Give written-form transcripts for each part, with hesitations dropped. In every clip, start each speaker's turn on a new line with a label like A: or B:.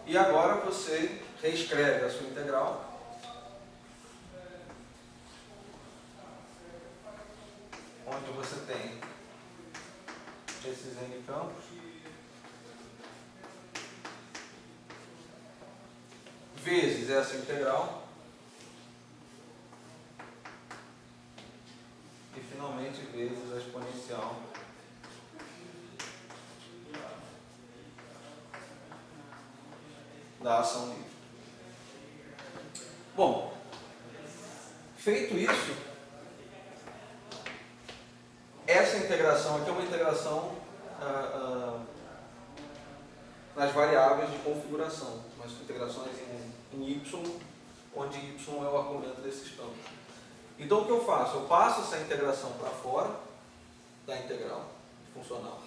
A: E agora você reescreve a sua integral. Onde você tem esses n campos. Vezes essa integral. E finalmente vezes a exponencial da ação livre. Bom, feito isso, essa integração aqui é uma integração nas variáveis de configuração, nas integrações em y, onde y é o argumento desses campos. Então o que eu faço? Eu passo essa integração para fora da integral funcional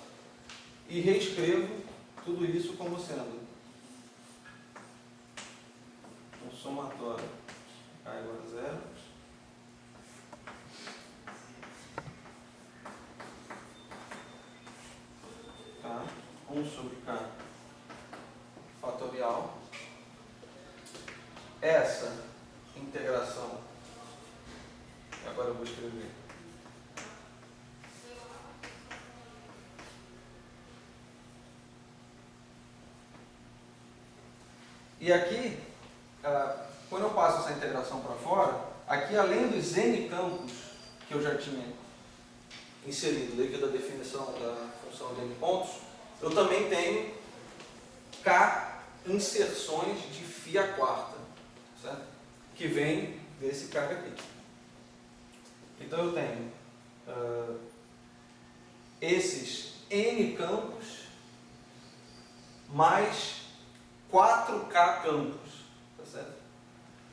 A: e reescrevo tudo isso como sendo um somatório k igual a zero, tá? 1 sobre k fatorial. Essa integração, agora eu vou escrever, e aqui, quando eu passo essa integração para fora, aqui além dos n campos que eu já tinha inserido devido à definição da função de n pontos, eu também tenho k inserções de φ à quarta, certo? Que vem desse k aqui. Então eu tenho esses n campos mais 4k campos, tá certo?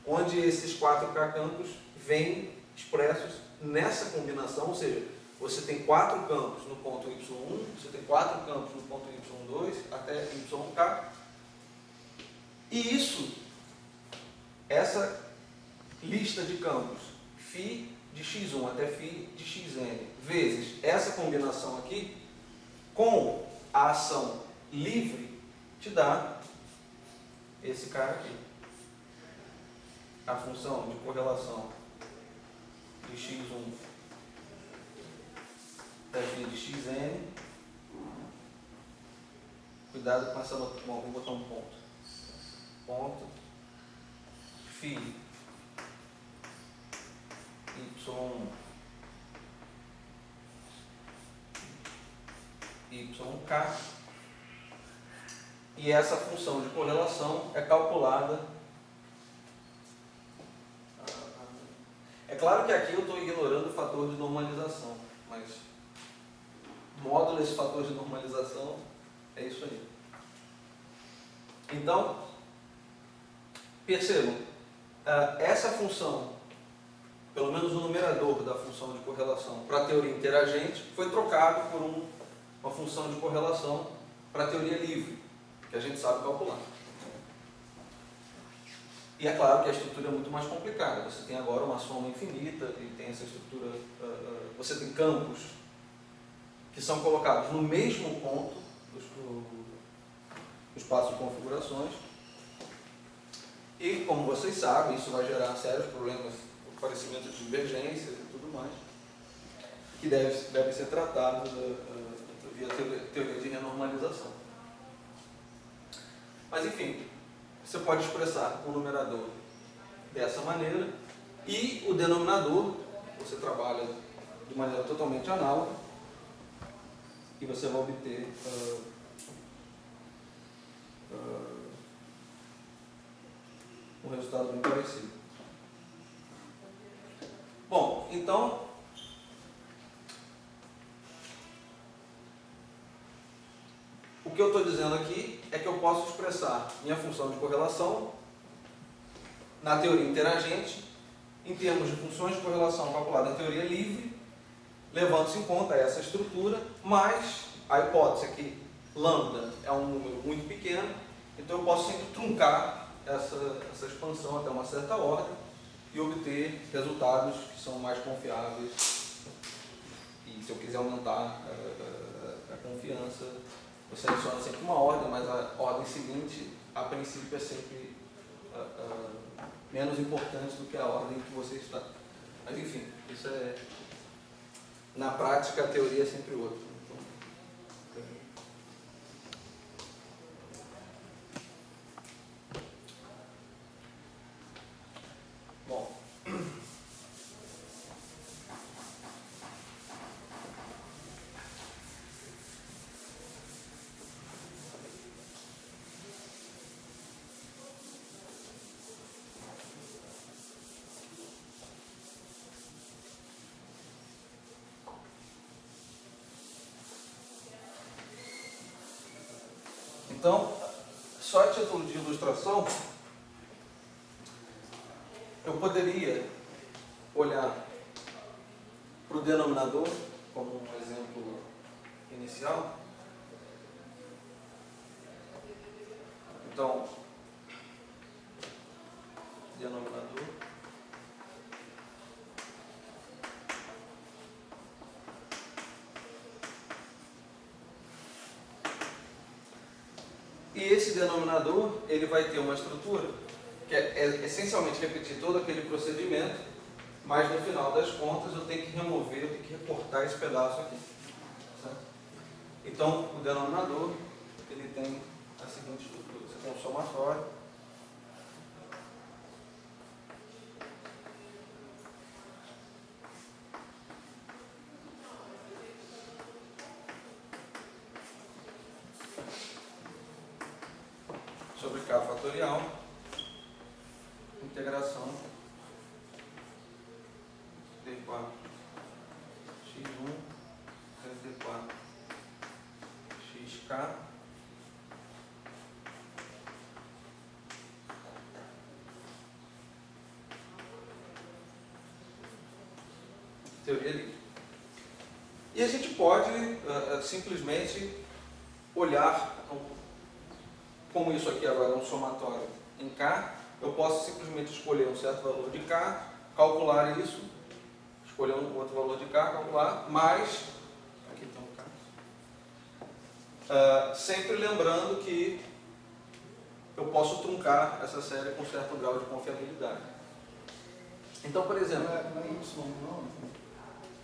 A: Onde esses 4k campos vêm expressos nessa combinação, ou seja, você tem 4 campos no ponto y1, você tem 4 campos no ponto y2 até yk, e isso, essa lista de campos φ de x1 até φ de xn, vezes essa combinação aqui, com a ação livre, te dá esse cara aqui. A função de correlação de x1 até φ de xn. Cuidado com essa nota. Bom, vou botar um ponto. Ponto φ yk, e essa função de correlação é calculada. É claro que aqui eu estou ignorando o fator de normalização, mas módulo esse fator de normalização é isso aí. Então, percebam, essa função, pelo menos o numerador da função de correlação para a teoria interagente, foi trocado por uma função de correlação para a teoria livre, que a gente sabe calcular. E é claro que a estrutura é muito mais complicada. Você tem agora uma soma infinita e tem essa estrutura, você tem campos que são colocados no mesmo ponto do espaço de configurações. E, como vocês sabem, isso vai gerar sérios problemas, aparecimento de divergências e tudo mais, que devem ser tratados via teoria de renormalização. Mas, enfim, você pode expressar o numerador dessa maneira e o denominador, você trabalha de maneira totalmente análoga e você vai obter um resultado bem parecido. Bom, então, o que eu estou dizendo aqui é que eu posso expressar minha função de correlação na teoria interagente em termos de funções de correlação calculada na teoria livre, levando-se em conta essa estrutura, mas a hipótese é que lambda é um número muito pequeno, então eu posso sempre truncar essa expansão até uma certa ordem e obter resultados que são mais confiáveis. E se eu quiser aumentar a confiança, você adiciona sempre uma ordem, mas a ordem seguinte, a princípio, é sempre menos importante do que a ordem que você está. Mas enfim, isso é... Na prática, a teoria é sempre outra. Bom. Então, só a título de ilustração, eu poderia olhar para o denominador como um exemplo inicial. Então, denominador. E esse denominador, ele vai ter uma estrutura que é essencialmente repetir todo aquele procedimento, mas no final das contas eu tenho que remover, eu tenho que recortar esse pedaço aqui. Certo? Então, o denominador, ele tem a seguinte estrutura. Você tem um somatório. Sobre K fatorial, integração D4 x1 D4 xk teoria livre. E a gente pode simplesmente olhar como isso aqui agora é um somatório em K, eu posso simplesmente escolher um certo valor de K, calcular isso, escolher um outro valor de K, calcular, mais, aqui tem um K, sempre lembrando que eu posso truncar essa série com certo grau de confiabilidade. Então, por exemplo...
B: Não é Y não?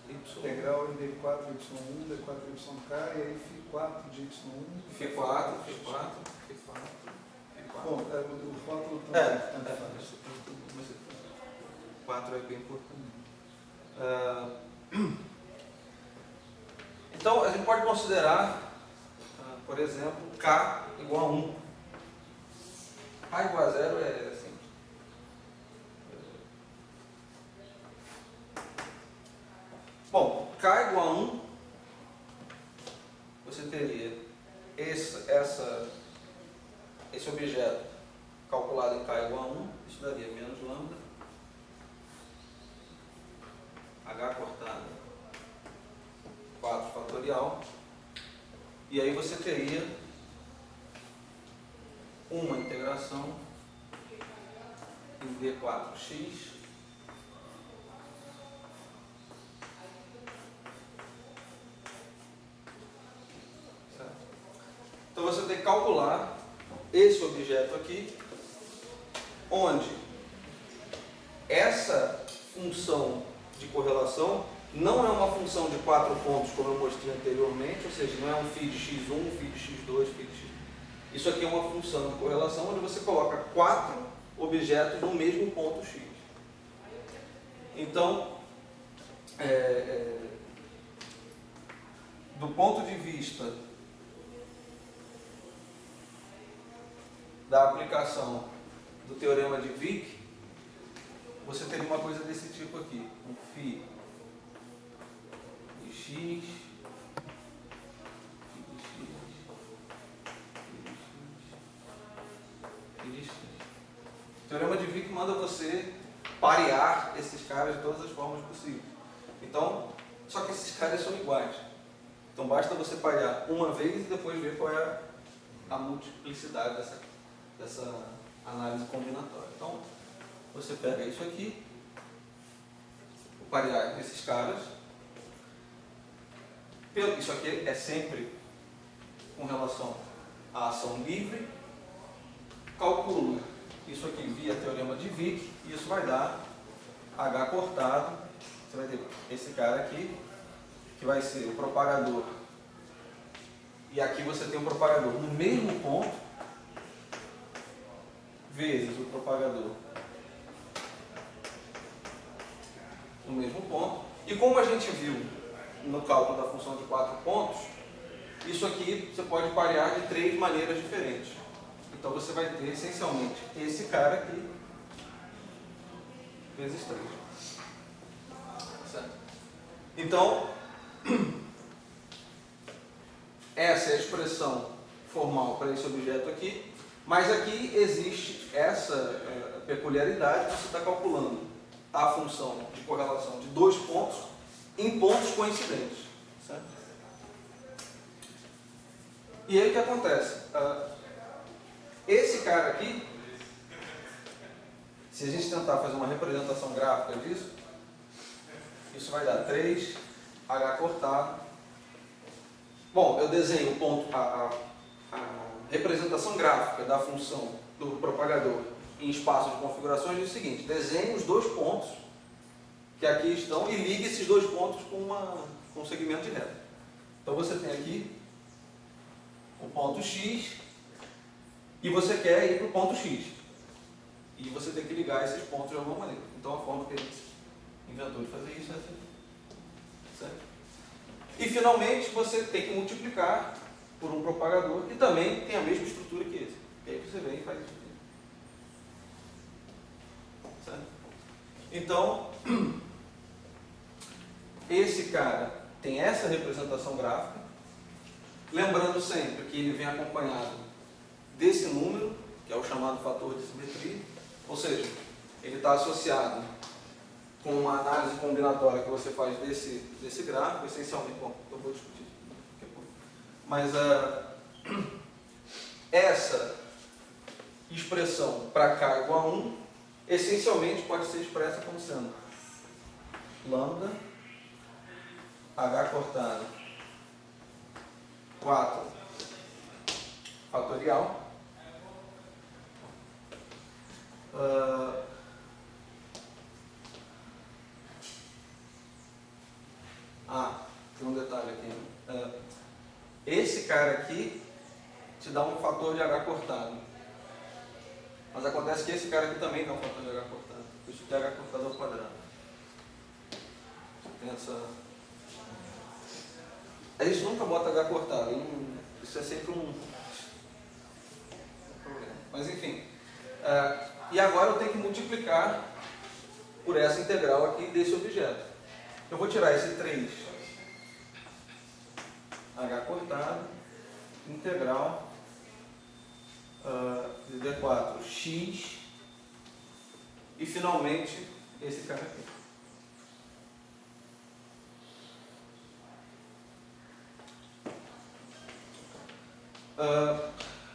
B: Integral em D4, Y1, D4, YK, e aí Φ4 de Y1.
A: Φ4.
B: Bom, o rótulo
A: também.
B: Tanto faz.
A: 4 é bem importante. Então, a gente pode considerar, por exemplo, K igual a 1. K igual a 0 é assim. Bom, K igual a 1, você teria esse objeto calculado em K igual a 1, isso daria menos lambda, H cortado 4 fatorial, e aí você teria uma integração em D4x Então você tem que calcular esse objeto aqui, onde essa função de correlação não é uma função de 4 pontos, como eu mostrei anteriormente, ou seja, não é um φ de x1, φ de x2, φ de x. Isso aqui é uma função de correlação onde você coloca 4 objetos no mesmo ponto x. Então, do ponto de vista da aplicação do teorema de Wick, você teria uma coisa desse tipo aqui, um φ de x, o teorema de Wick manda você parear esses caras de todas as formas possíveis. Então, só que esses caras são iguais. Então basta você parear uma vez e depois ver qual é a multiplicidade dessa análise combinatória. Então, você pega isso aqui, o parear desses caras. Isso aqui é sempre com relação à ação livre, calculo isso aqui via teorema de Wick, e isso vai dar H cortado. Você vai ter esse cara aqui, que vai ser o propagador, e aqui você tem o propagador no mesmo ponto, vezes o propagador no mesmo ponto. E como a gente viu no cálculo da função de 4 pontos, isso aqui você pode parear de 3 maneiras diferentes. Então você vai ter essencialmente esse cara aqui vezes 3. Certo? Então, essa é a expressão formal para esse objeto aqui, mas aqui existe essa peculiaridade que você está calculando a função de correlação de 2 pontos em pontos coincidentes. Certo? E aí o que acontece? Esse cara aqui, se a gente tentar fazer uma representação gráfica disso, isso vai dar 3H cortado. Bom, eu desenho o ponto, a representação gráfica da função do propagador em espaço de configurações diz o seguinte: desenhe os 2 pontos que aqui estão e ligue esses 2 pontos com um segmento de reta. Então você tem aqui o ponto X e você quer ir para o ponto X. E você tem que ligar esses pontos de alguma maneira. Então a forma que a gente inventou de fazer isso é essa. Certo? E finalmente você tem que multiplicar por um propagador que também tem a mesma estrutura que esse. E aí você vem e faz isso aqui. Certo? Então, esse cara tem essa representação gráfica, lembrando sempre que ele vem acompanhado desse número, que é o chamado fator de simetria, ou seja, ele está associado com uma análise combinatória que você faz desse gráfico, essencialmente. Bom, eu vou discutir daqui a pouco. Mas essa expressão para K igual a 1, essencialmente pode ser expressa como sendo lambda H cortado 4 fatorial tem um detalhe aqui. Esse cara aqui te dá um fator de H cortado. Mas acontece que esse cara aqui também dá um fator de H cortado. Isso aqui é H cortado ao quadrado. Tem essa... A gente nunca bota H cortado. Isso é sempre um problema. Mas enfim. E agora eu tenho que multiplicar por essa integral aqui desse objeto. Eu vou tirar esse 3H cortado, integral de D4x e finalmente esse cara aqui.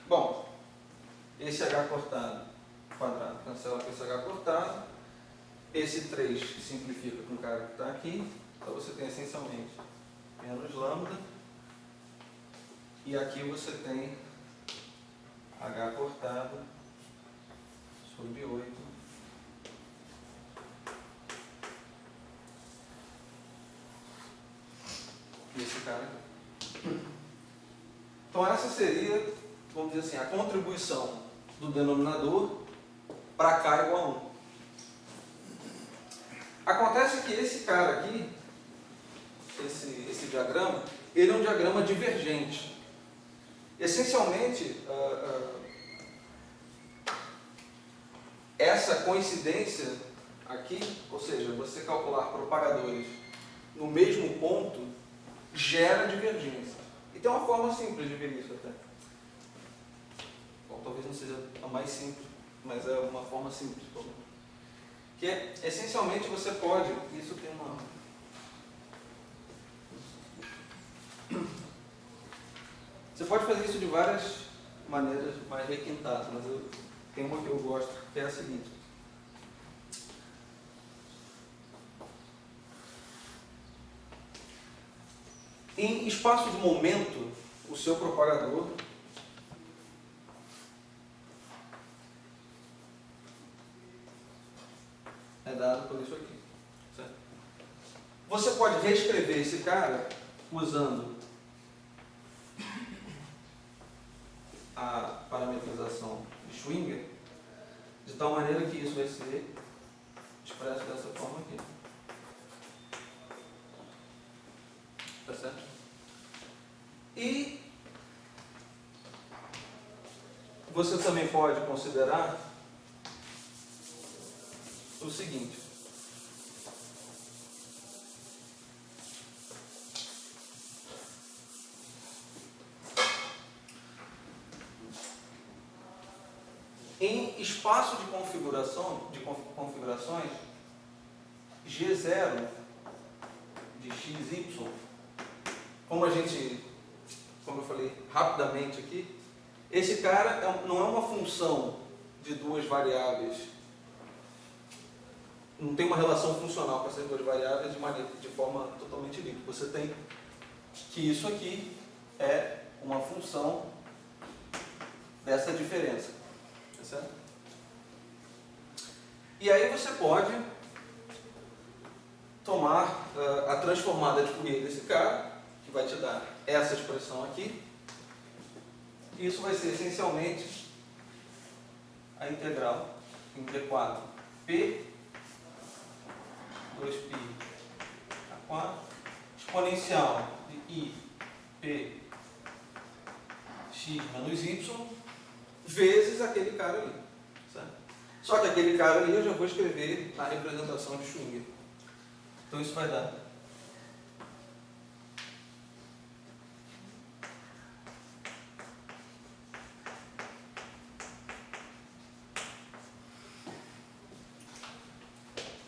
A: Bom, esse H cortado quadrado cancela com esse H cortado, esse 3 simplifica com o cara que está aqui, então você tem essencialmente menos lambda, e aqui você tem H cortado sobre 8 e esse cara aqui. Então essa seria, vamos dizer assim, a contribuição do denominador para K igual a 1. Acontece que esse cara aqui, esse diagrama, ele é um diagrama divergente. Essencialmente, essa coincidência aqui, ou seja, você calcular propagadores no mesmo ponto, gera divergência. E tem uma forma simples de ver isso até. Bom, talvez não seja a mais simples, mas é uma forma simples. Que é, essencialmente, você pode... Isso tem uma... Você pode fazer isso de várias maneiras mais requintadas, mas tem uma que eu gosto, que é a seguinte. Em espaço de momento, o seu propagador é dado por isso aqui. Certo? Você pode reescrever esse cara usando a parametrização de Schwinger, de tal maneira que isso vai ser expresso dessa forma aqui. Tá certo? E você também pode considerar o seguinte: em espaço de configurações, G0 de xy, como eu falei rapidamente aqui, esse cara não é uma função de duas variáveis, não tem uma relação funcional com essas duas variáveis de forma totalmente livre. Você tem que isso aqui é uma função dessa diferença. Tá certo? E aí você pode tomar a transformada de Fourier desse cara, que vai te dar essa expressão aqui. E isso vai ser essencialmente a integral em D4 P 2π A4 exponencial de I P x menos y vezes aquele cara ali. Certo? Só que aquele cara ali eu já vou escrever na representação de Schwinger. Então isso vai dar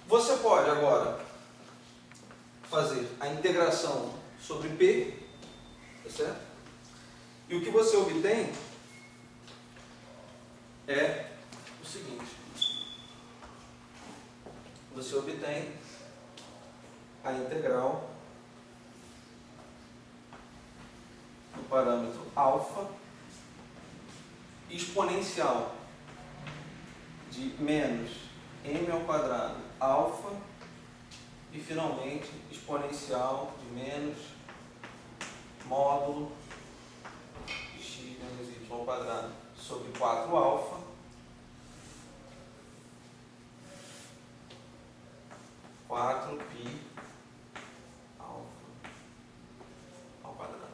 A: você pode agora fazer a integração sobre P, tá certo? E o que você obtém é o seguinte: você obtém a integral do parâmetro alfa exponencial de menos m ao quadrado alfa e finalmente exponencial de menos módulo de x menos y ao quadrado sobre 4 alfa π alfa ao quadrado.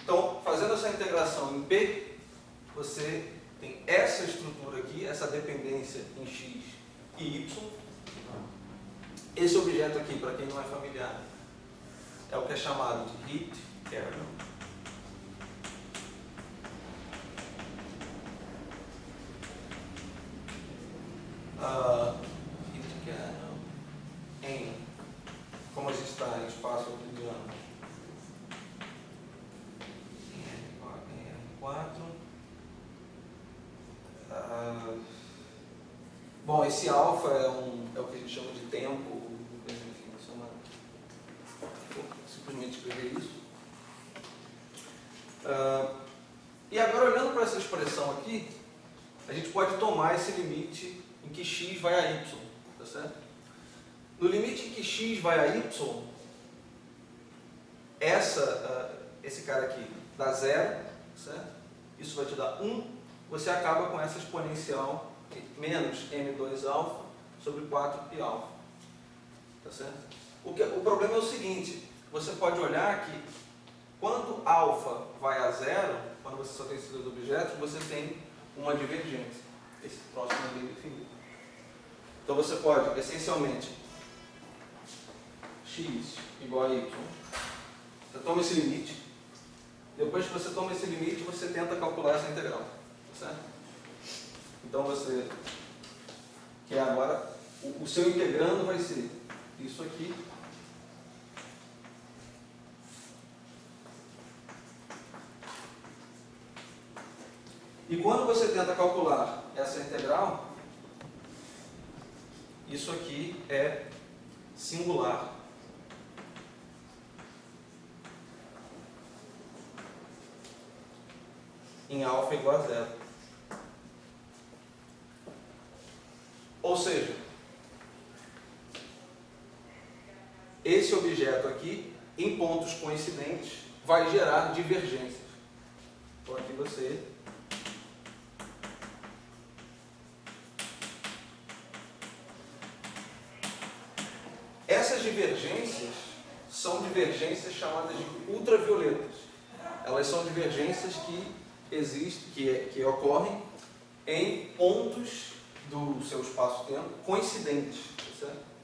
A: Então, fazendo essa integração em P, você tem essa estrutura aqui, essa dependência em x e y. Esse objeto aqui, para quem não é familiar, é o que é chamado de heat kernel. Heat kernel em, como a gente está em espaço euclidiano, em R4. Bom, esse alfa é o que a gente chama de tempo, enfim, vou simplesmente escrever isso. E agora, olhando para essa expressão aqui, a gente pode tomar esse limite em que x vai a y, tá certo? No limite em que x vai a y, esse cara aqui dá 0, certo? Isso vai te dar 1, você acaba com essa exponencial menos m2 alfa sobre 4π alfa, tá certo? O problema é o seguinte: você pode olhar que quando alfa vai a 0, quando você só tem esses dois objetos, você tem uma divergência. Esse próximo é bem definido. Então você pode, essencialmente, x igual a y. Você toma esse limite. Depois que você toma esse limite, você tenta calcular essa integral. Tá certo? Então você quer agora, o seu integrando vai ser isso aqui. E quando você tenta calcular essa integral, isso aqui é singular. em alfa igual a 0. Ou seja, esse objeto aqui, em pontos coincidentes, vai gerar divergências. Então aqui você essas divergências são divergências chamadas de ultravioletas. Elas são divergências que existem, que ocorrem em pontos do seu espaço-tempo coincidentes. Certo?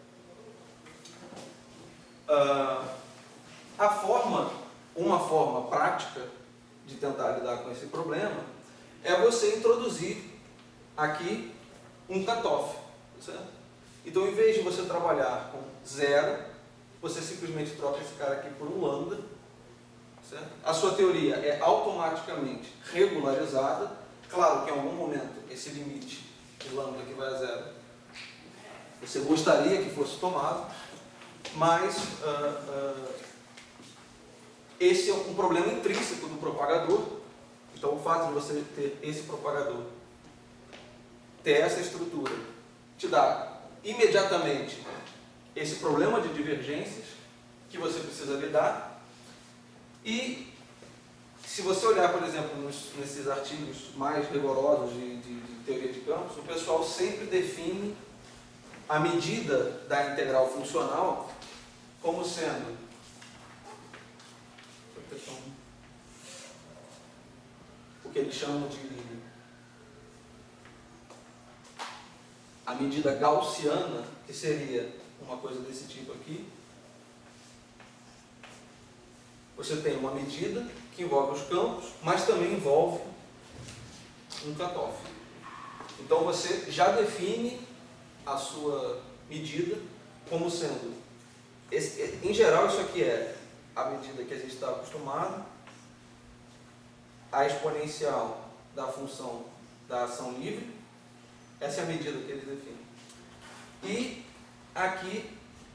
A: Uma forma prática de tentar lidar com esse problema é você introduzir aqui um cutoff. Certo? Então, em vez de você trabalhar com 0, você simplesmente troca esse cara aqui por um lambda. Certo? A sua teoria é automaticamente regularizada. Claro que em algum momento esse limite de lambda que vai a 0 você gostaria que fosse tomado, mas esse é um problema intrínseco do propagador. Então, o fato de você ter esse propagador, ter essa estrutura, te dá imediatamente esse problema de divergências que você precisa lidar. E se você olhar, por exemplo, nesses artigos mais rigorosos de teoria de campos, o pessoal sempre define a medida da integral funcional como sendo o que eles chamam de a medida gaussiana, que seria uma coisa desse tipo aqui. Você tem uma medida que envolve os campos, mas também envolve um cutoff. Então você já define a sua medida como sendo, em geral isso aqui é a medida que a gente está acostumado, a exponencial da função da ação livre, essa é a medida que eles definem. E aqui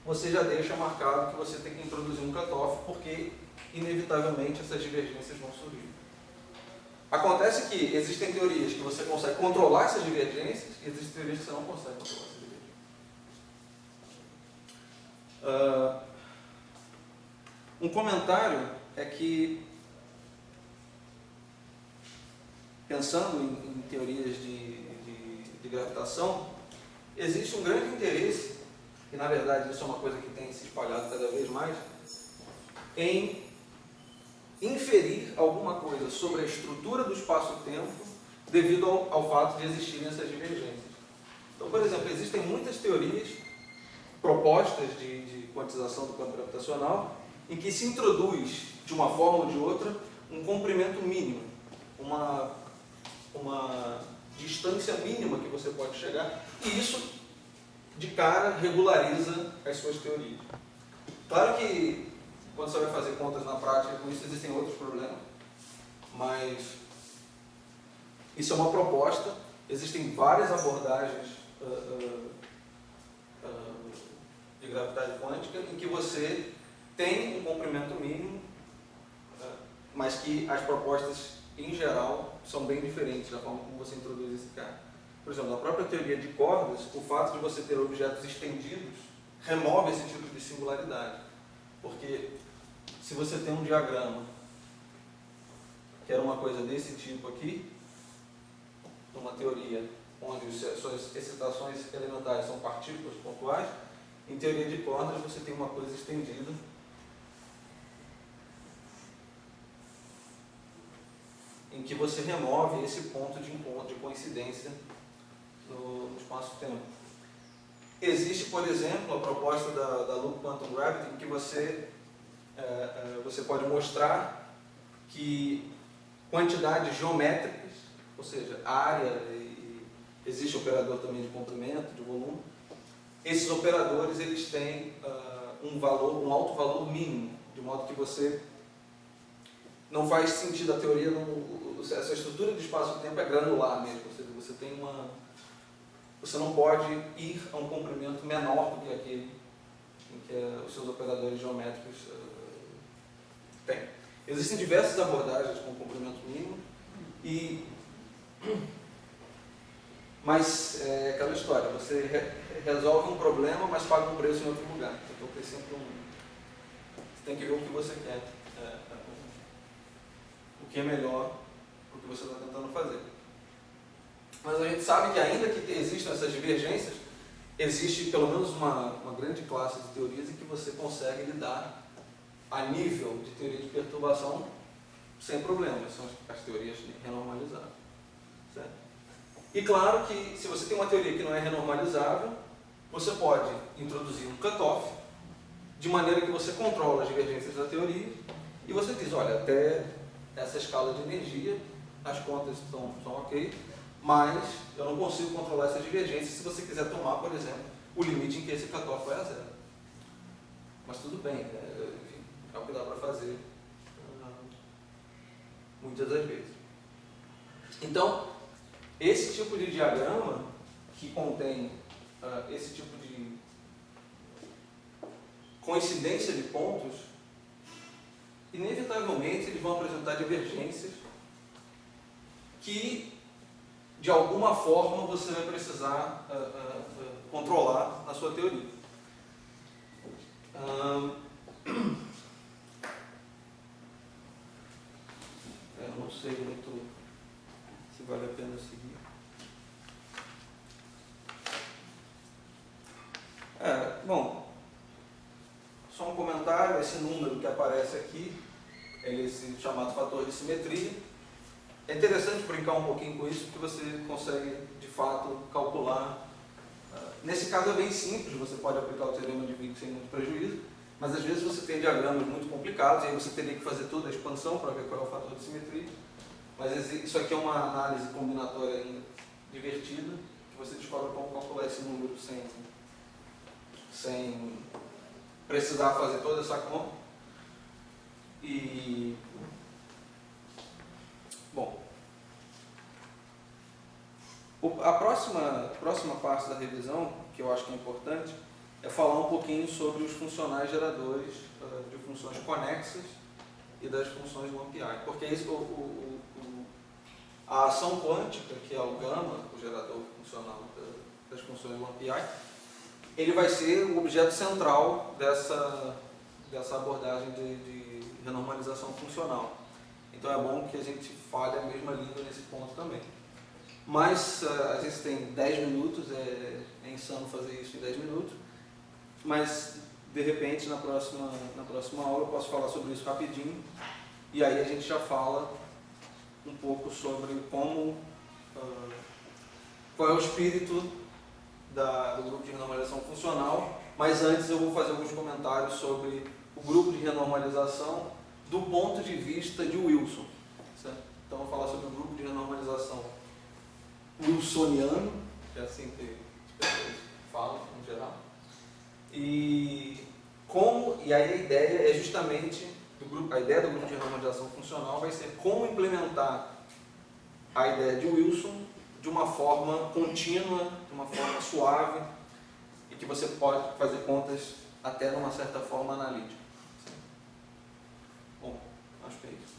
A: você já deixa marcado que você tem que introduzir um cutoff, porque inevitavelmente essas divergências vão surgir. Acontece que existem teorias que você consegue controlar essas divergências e existem teorias que você não consegue controlar essas divergências. Um comentário é que, pensando em teorias de gravitação, existe um grande interesse, e na verdade isso é uma coisa que tem se espalhado cada vez mais, em inferir alguma coisa sobre a estrutura do espaço-tempo devido ao fato de existirem essas divergências. Então, por exemplo, existem muitas teorias propostas de quantização do campo gravitacional em que se introduz, de uma forma ou de outra, um comprimento mínimo, uma distância mínima que você pode chegar, e isso, de cara, regulariza as suas teorias. Claro que, quando você vai fazer contas na prática com isso, existem outros problemas, mas isso é uma proposta, existem várias abordagens de gravidade quântica em que você tem um comprimento mínimo, mas que as propostas, em geral, são bem diferentes da forma como você introduz esse cara. Por exemplo, na própria teoria de cordas, o fato de você ter objetos estendidos remove esse tipo de singularidade. Porque se você tem um diagrama que era uma coisa desse tipo aqui, numa teoria onde suas excitações elementares são partículas pontuais, em teoria de cordas você tem uma coisa estendida em que você remove esse ponto de encontro, de coincidência no espaço-tempo. Existe, por exemplo, a proposta da Loop Quantum Gravity, em que você pode mostrar que quantidades geométricas, ou seja, área, e existe operador também de comprimento, de volume, esses operadores eles têm um alto valor mínimo, de modo que você não faz sentido a teoria, essa estrutura de espaço-tempo é granular mesmo, ou seja, você não pode ir a um comprimento menor do que aquele em que os seus operadores geométricos têm. Existem diversas abordagens com comprimento mínimo Mas é aquela história, você resolve um problema, mas paga um preço em outro lugar. Então tem sempre você tem que ver o que você quer, o que é melhor, o que você está tentando fazer. Mas a gente sabe que ainda que existam essas divergências, existe pelo menos uma grande classe de teorias em que você consegue lidar a nível de teoria de perturbação sem problemas. São as teorias renormalizáveis. Certo? E claro que se você tem uma teoria que não é renormalizável, você pode introduzir um cutoff de maneira que você controla as divergências da teoria e você diz, olha, até essa escala de energia as contas estão ok, mas eu não consigo controlar essas divergências se você quiser tomar, por exemplo, o limite em que esse cutoff vai a zero. Mas tudo bem, enfim, é o que dá para fazer muitas das vezes. Então, esse tipo de diagrama que contém esse tipo de coincidência de pontos, inevitavelmente eles vão apresentar divergências que, de alguma forma, você vai precisar controlar na sua teoria. Eu não sei muito se vale a pena seguir. Bom, só um comentário, esse número que aparece aqui, é esse chamado fator de simetria. É interessante brincar um pouquinho com isso, porque você consegue, de fato, calcular. Nesse caso é bem simples, você pode aplicar o teorema de Wick sem muito prejuízo, mas às vezes você tem diagramas muito complicados, e aí você teria que fazer toda a expansão para ver qual é o fator de simetria. Mas isso aqui é uma análise combinatória ainda divertida, que você descobre como calcular esse número sem precisar fazer toda essa conta. E, bom, a próxima parte da revisão, que eu acho que é importante, é falar um pouquinho sobre os funcionais geradores de funções conexas e das funções lumpi, porque isso, a ação quântica, que é o gama, o gerador funcional das funções lumpi, ele vai ser o objeto central dessa abordagem de renormalização funcional. Então é bom que a gente fale a mesma língua nesse ponto também. Mas a gente tem 10 minutos, é insano fazer isso em 10 minutos, mas de repente na próxima aula eu posso falar sobre isso rapidinho, e aí a gente já fala um pouco sobre qual é o espírito do grupo de renormalização funcional, mas antes eu vou fazer alguns comentários sobre o grupo de renormalização do ponto de vista de Wilson. Certo? Então eu vou falar sobre o grupo de renormalização wilsoniano, que é assim que as pessoas falam em geral. E aí a ideia é justamente, a ideia do grupo de renormalização funcional vai ser como implementar a ideia de Wilson de uma forma contínua, de uma forma suave, e que você pode fazer contas até de uma certa forma analítica. Bom, acho que é isso.